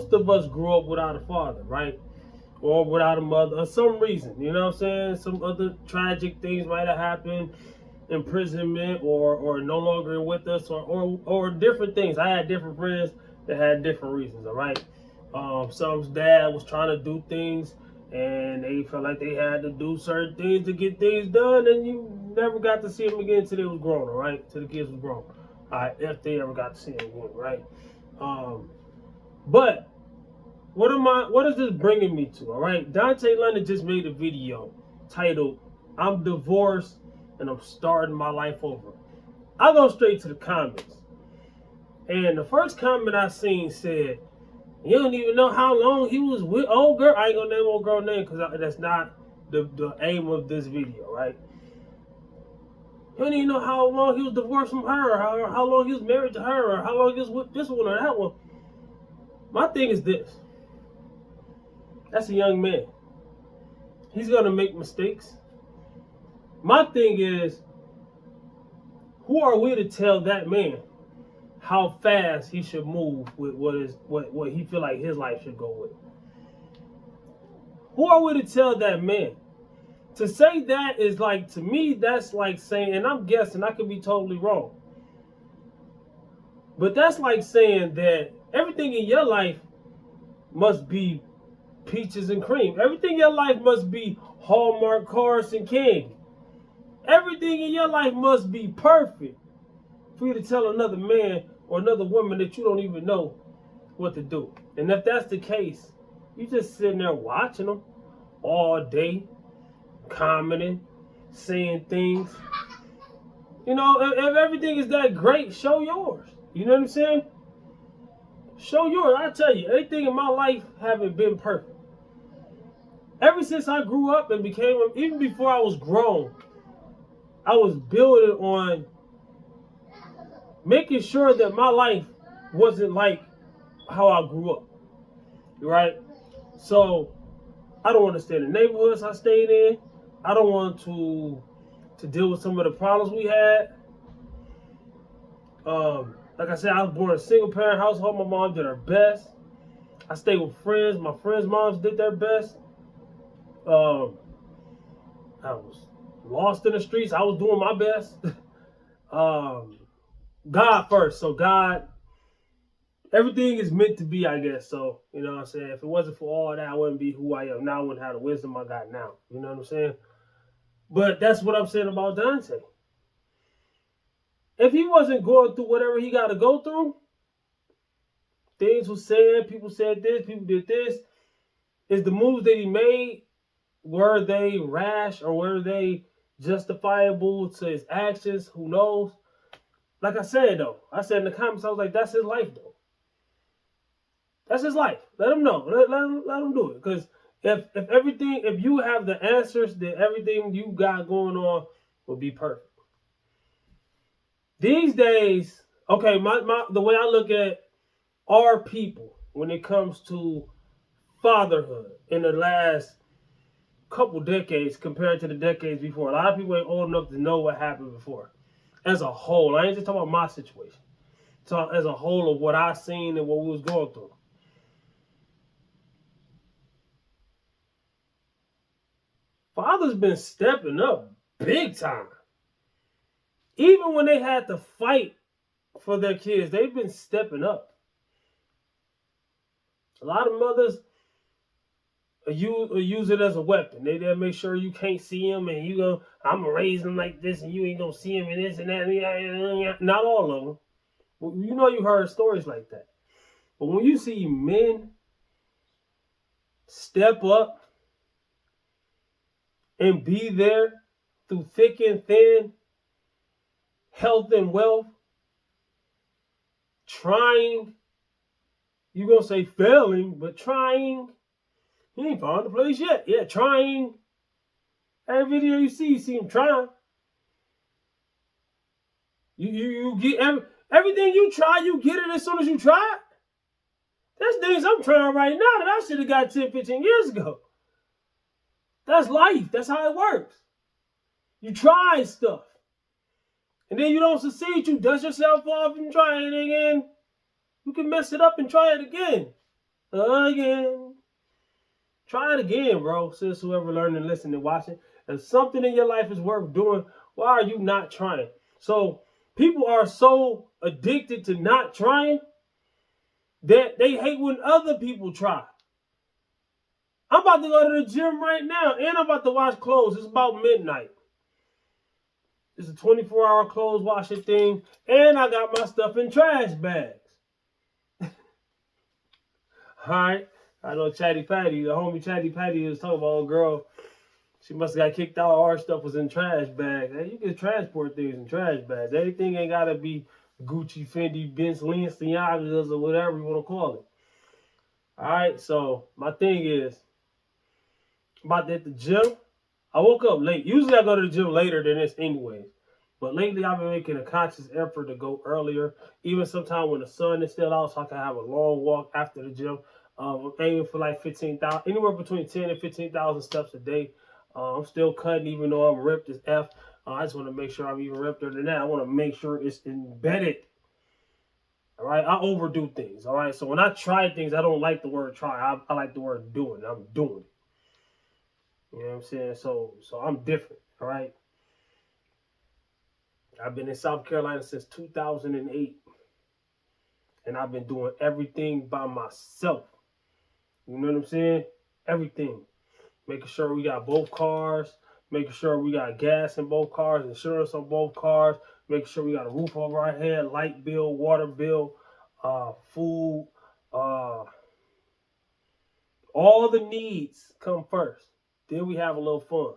most of us grew up without a father, right? Or without a mother, or some reason. You know what I'm saying? Some other tragic things might have happened, imprisonment, or no longer with us, or different things. I had different friends that had different reasons. All right. Some's dad was trying to do things, and they felt like they had to do certain things to get things done, and you never got to see them again until they was grown. All right, till the kids was grown. All right, if they ever got to see them again, right? But what is this bringing me to? All right, Dontay London just made a video titled "I'm divorced and I'm starting my life over." I go straight to the comments, and the first comment I seen said, "You don't even know how long he was with old girl." I ain't gonna name old girl name because that's not the aim of this video, right? You don't even know how long he was divorced from her, or how long he was married to her, or how long he was with this one or that one. My thing is this. That's a young man. He's gonna make mistakes. My thing is, who are we to tell that man how fast he should move with what he feel like his life should go with? Who are we to tell that man? To say that is like, to me, that's like saying, and I'm guessing, I could be totally wrong, but that's like saying that everything in your life must be peaches and cream. Everything in your life must be Hallmark cars and candy. Everything in your life must be perfect for you to tell another man or another woman that you don't even know what to do. And if that's the case, you just sitting there watching them all day, commenting, saying things. You know, if everything is that great, show yours. You know what I'm saying? Show yours. I tell you, everything in my life haven't been perfect. Ever since I grew up and became, even before I was grown, I was building on making sure that my life wasn't like how I grew up. Right? So I don't want to stay in the neighborhoods I stayed in. I don't want to deal with some of the problems we had. Like I said, I was born in a single parent household. My mom did her best. I stayed with friends. My friends' moms did their best. I was lost in the streets. I was doing my best. God first. So God, everything is meant to be, I guess. So, you know what I'm saying? If it wasn't for all that, I wouldn't be who I am now. I wouldn't have the wisdom I got now. You know what I'm saying? But that's what I'm saying about Dontay. If he wasn't going through whatever he got to go through, things were said, people said this, people did this. Is the moves that he made, were they rash or were they justifiable to his actions? Who knows? Like I said, though, I said in the comments, I was like, that's his life, though. That's his life. Let him know. Let him do it. Because if you have the answers, then everything you got going on will be perfect. These days, okay, the way I look at our people when it comes to fatherhood in the last couple decades compared to the decades before. A lot of people ain't old enough to know what happened before. As a whole, I ain't just talking about my situation. So as a whole of what I seen and what we was going through. Fathers been stepping up big time. Even when they had to fight for their kids, they've been stepping up. A lot of mothers use it as a weapon. They make sure you can't see them, and you go, I'm gonna raise them like this, and you ain't gonna see them and this and that. Not all of them. Well, you know, you heard stories like that. But when you see men step up and be there through thick and thin, health and wealth, trying, you're going to say failing, but trying. He ain't found the place yet. Yeah, trying. Every video you see him trying. You get everything you try, you get it as soon as you try it. There's things I'm trying right now that I should have got 10, 15 years ago. That's life. That's how it works. You try stuff. And then you don't succeed. You dust yourself off and try it again. You can mess it up and try it again again. Try it again, bro. Sis, whoever learning, listening, watching. If something in your life is worth doing, why are you not trying? So people are so addicted to not trying that they hate when other people try. I'm about to go to the gym right now, and I'm about to wash clothes. It's about midnight. It's a 24-hour clothes washing thing, and I got my stuff in trash bags. All right. I know Chatty Patty, the homie Chatty Patty was talking about old girl. She must have got kicked out. All her stuff was in trash bags. Hey, you can transport things in trash bags. Everything ain't got to be Gucci, Fendi, Benz, Balenciagas, or whatever you want to call it. All right. So my thing is, about at the gym, I woke up late. Usually I go to the gym later than this anyways. But lately I've been making a conscious effort to go earlier, even sometime when the sun is still out, so I can have a long walk after the gym. I'm aiming for like 15,000, anywhere between 10 and 15,000 steps a day. I'm still cutting, even though I'm ripped as F. I just want to make sure I'm even ripper than that. I want to make sure it's embedded. All right, I overdo things. All right, so when I try things, I don't like the word try. I like the word doing. I'm doing it. You know what I'm saying? So I'm different. All right. I've been in South Carolina since 2008, and I've been doing everything by myself. You know what I'm saying? Everything. Making sure we got both cars, making sure we got gas in both cars, insurance on both cars, making sure we got a roof over our head, light bill, water bill, food, all the needs come first. Then we have a little fun.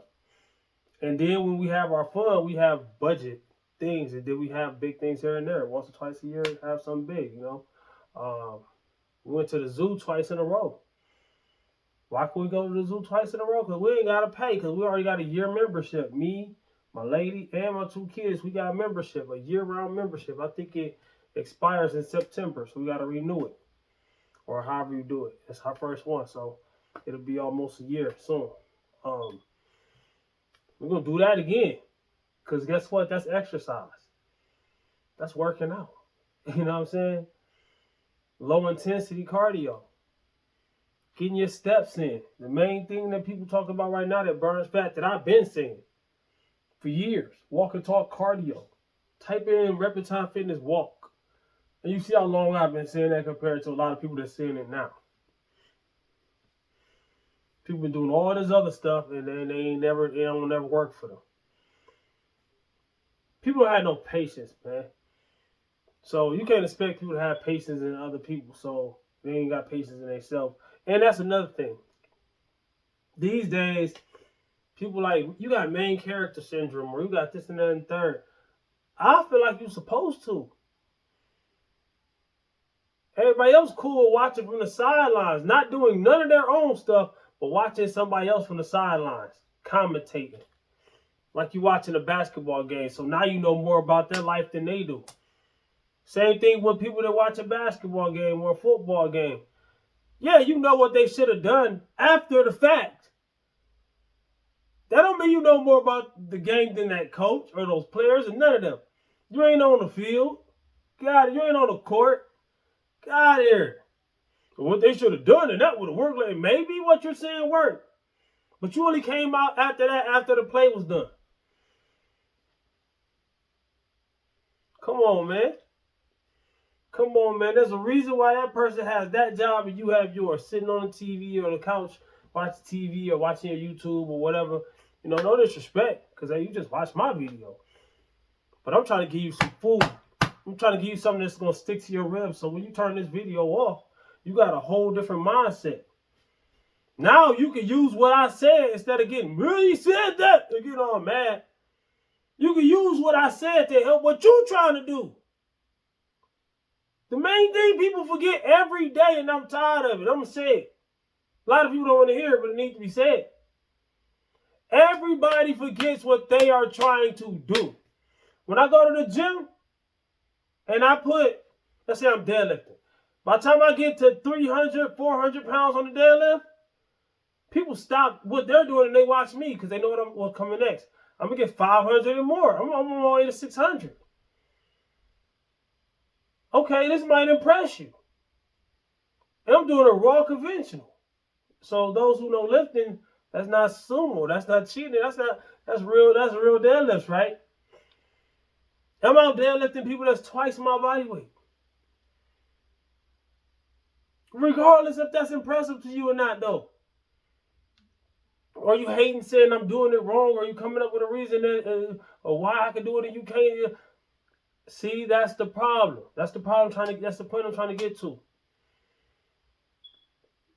And then when we have our fun, we have budget things, and then we have big things here and there. Once or twice a year, have something big, you know. We went to the zoo twice in a row. Why can we go to the zoo twice in a row? Because we ain't got to pay, because we already got a year membership. Me, my lady, and my 2 kids, we got a membership, a year-round membership. I think it expires in September, so we got to renew it, or however you do it. It's our first one, so it'll be almost a year soon. We're going to do that again, because guess what? That's exercise. That's working out. You know what I'm saying? Low-intensity cardio. Getting your steps in. The main thing that people talk about right now that burns fat that I've been saying for years. Walk and talk cardio. Type in Repetime Fitness walk. And you see how long I've been saying that compared to a lot of people that's saying it now. People been doing all this other stuff and then it don't never work for them. People don't have no patience, man. So you can't expect people to have patience in other people. So they ain't got patience in themselves. And that's another thing. These days, people like, you got main character syndrome, or you got this and that and third. I feel like you're supposed to. Everybody else cool watching from the sidelines, not doing none of their own stuff, but watching somebody else from the sidelines, commentating. Like you watching a basketball game, so now you know more about their life than they do. Same thing with people that watch a basketball game or a football game. Yeah, you know what they should have done after the fact. That don't mean you know more about the game than that coach or those players, and none of them. You ain't on the field. God, you ain't on the court. Get out of here. But what they should have done, and that would have worked. Like maybe what you're saying worked. But you only came out after that, after the play was done. Come on, man. Come on, man. There's a reason why that person has that job and you have yours. Sitting on the TV or the couch, watching TV or watching your YouTube or whatever. You know, no disrespect, because hey, you just watched my video. But I'm trying to give you some food. I'm trying to give you something that's going to stick to your ribs. So when you turn this video off, you got a whole different mindset. Now you can use what I said instead of getting, really said that, and get all mad. You can use what I said to help what you're trying to do. The main thing people forget every day, and I'm tired of it. I'm going to say it. A lot of people don't want to hear it, but it needs to be said. Everybody forgets what they are trying to do. When I go to the gym, and I put, let's say I'm deadlifting. By the time I get to 300, 400 pounds on the deadlift, people stop what they're doing and they watch me because they know what's coming next. I'm going to get 500 and more. I'm on my way to 600. Okay, this might impress you. And I'm doing a raw conventional. So those who know lifting, that's not sumo. That's not cheating. That's real deadlifts, right? I'm out deadlifting people that's twice my body weight. Regardless if that's impressive to you or not, though. Or you hating saying I'm doing it wrong, or you coming up with a reason or why I can do it and you can't. See, that's the problem. That's the problem. That's the point I'm trying to get to.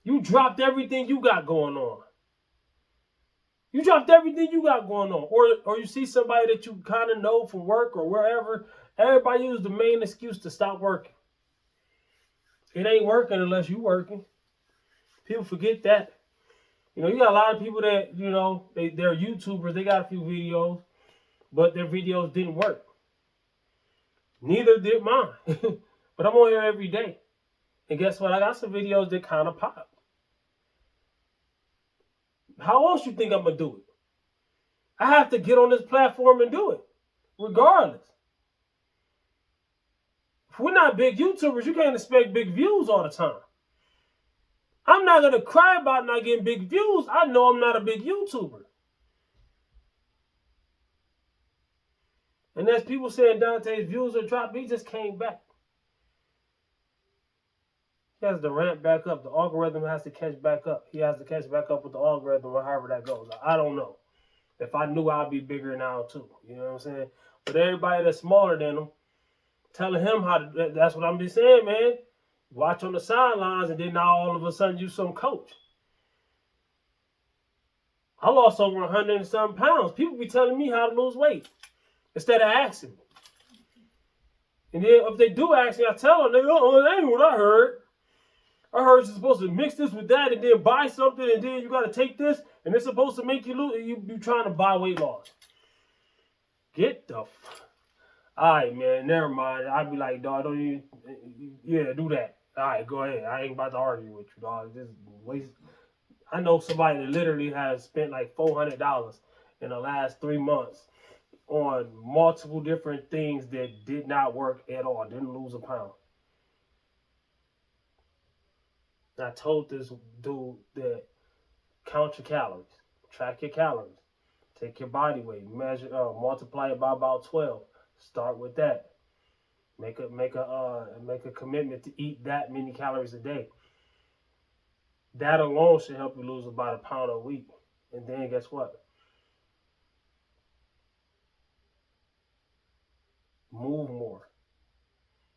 You dropped everything you got going on. You dropped everything you got going on. Or you see somebody that you kind of know from work or wherever. Everybody uses the main excuse to stop working. It ain't working unless you working. People forget that. You know, you got a lot of people that, you know, they're YouTubers. They got a few videos, but their videos didn't work. Neither did mine. But I'm on here every day. And guess what? I got some videos that kind of pop. How else you think I'm going to do it? I have to get on this platform and do it, regardless. If we're not big YouTubers, you can't expect big views all the time. I'm not going to cry about not getting big views. I know I'm not a big YouTuber. And as people saying Dontay's views are dropping, he just came back. He has to ramp back up. The algorithm has to catch back up. He has to catch back up with the algorithm or however that goes. I don't know. If I knew, I'd be bigger now too. You know what I'm saying? But everybody that's smaller than him, telling him how to, that's what I'm just saying, man. Watch on the sidelines, and then now all of a sudden you some coach. I lost over 100 and some pounds. People be telling me how to lose weight instead of asking me. And then if they do ask me, I tell them, that ain't what I heard. I heard you're supposed to mix this with that and then buy something, and then you got to take this, and it's supposed to make you lose. You trying to buy weight loss. Get the all right, man, never mind. I'd be like, dog, don't you, yeah, do that. All right, go ahead. I ain't about to argue with you, dog. Just waste. I know somebody that literally has spent like $400 in the last 3 months on multiple different things that did not work at all. Didn't lose a pound. And I told this dude that count your calories, track your calories, take your body weight, measure, multiply it by about 12. Start with that. Make a commitment to eat that many calories a day. That alone should help you lose about a pound a week. And then guess what? Move more.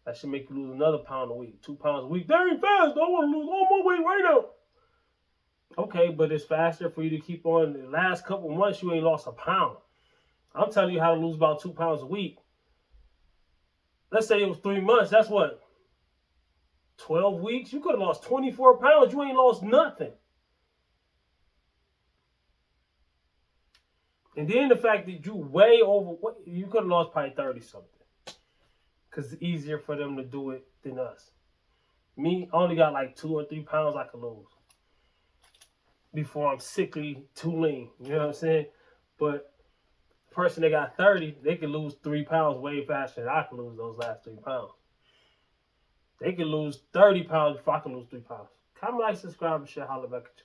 That should make you lose another pound a week, 2 pounds a week. That ain't fast. I want to lose all my weight right now. Okay, but it's faster for you to keep on. The last couple months, you ain't lost a pound. I'm telling you how to lose about 2 pounds a week. Let's say it was 3 months. That's what? 12 weeks? You could have lost 24 pounds. You ain't lost nothing. And then the fact that you way over, you could have lost probably 30 something. Because it's easier for them to do it than us. Me, I only got like 2 or 3 pounds I could lose before I'm sickly, too lean. You know what I'm saying? But the person that got 30, they could lose 3 pounds way faster than I could lose those last 3 pounds. They could lose 30 pounds before I can lose 3 pounds. Comment, like, subscribe, and share. Holla back at you.